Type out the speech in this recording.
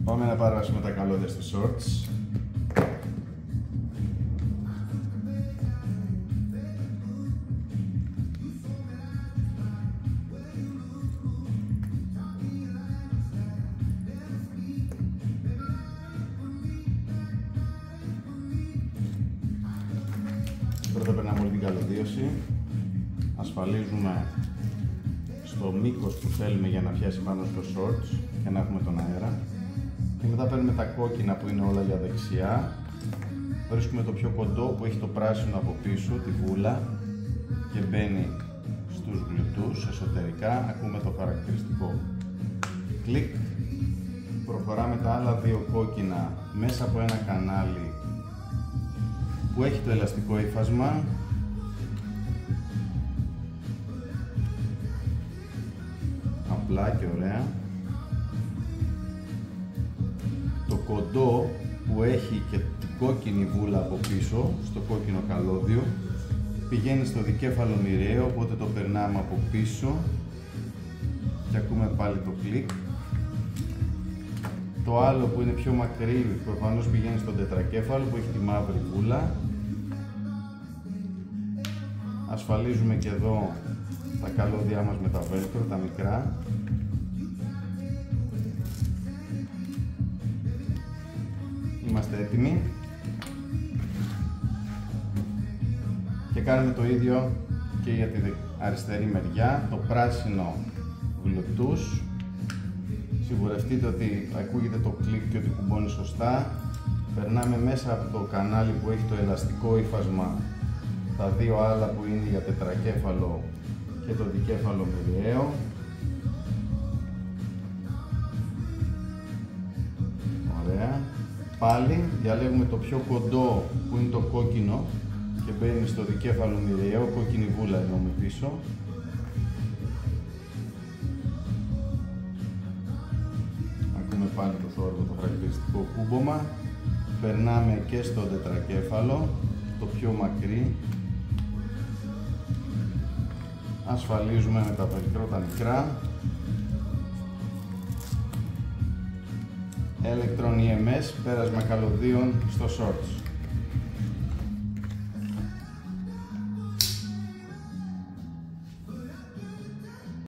Πάμε να παράσουμε τα καλώδια στις shorts. Πρώτα περνάμε όλη την καλωδίωση, ασφαλίζουμε στο μήκος που θέλουμε για να πιάσει πάνω στο shorts και να έχουμε τον αέρα, και μετά παίρνουμε τα κόκκινα που είναι όλα για δεξιά, βρίσκουμε το πιο κοντό που έχει το πράσινο από πίσω, τη βούλα, και μπαίνει στους γλουτούς εσωτερικά, ακούμε το χαρακτηριστικό κλικ. Προχωράμε τα άλλα δύο κόκκινα μέσα από ένα κανάλι που έχει το ελαστικό ύφασμα. Απλά και ωραία. Το κοντό που έχει και την κόκκινη βούλα από πίσω, στο κόκκινο καλώδιο, πηγαίνει στο δικέφαλο μοιραίο, οπότε το περνάμε από πίσω και ακούμε πάλι το κλικ. Το άλλο που είναι πιο μακρύ προφανώς πηγαίνει στον τετρακέφαλο που έχει τη μαύρη βούλα. Ασφαλίζουμε και εδώ τα καλώδια μας με τα velcro, τα μικρά. Είμαστε έτοιμοι. Και κάνουμε το ίδιο και για τη αριστερή μεριά, το πράσινο Bluetooth. Σιγουρευτείτε ότι ακούγεται το κλικ και ότι κουμπώνει σωστά. Περνάμε μέσα από το κανάλι που έχει το ελαστικό ύφασμα τα δύο άλλα που είναι για τετρακέφαλο και το δικέφαλο μοιραίο. Ωραία. Πάλι διαλέγουμε το πιο κοντό που είναι το κόκκινο και μπαίνει στο δικέφαλο μοιραίο, κόκκινη βούλα εννοούμε πίσω. Ακούμε πάλι το θόρυβο, το χαρακτηριστικό κούμπομα. Περνάμε και στο τετρακέφαλο, το πιο μακρύ. Ασφαλίζουμε με τα velcro τα μικρά. Electron EMS, πέρασμα καλωδίων στο shorts.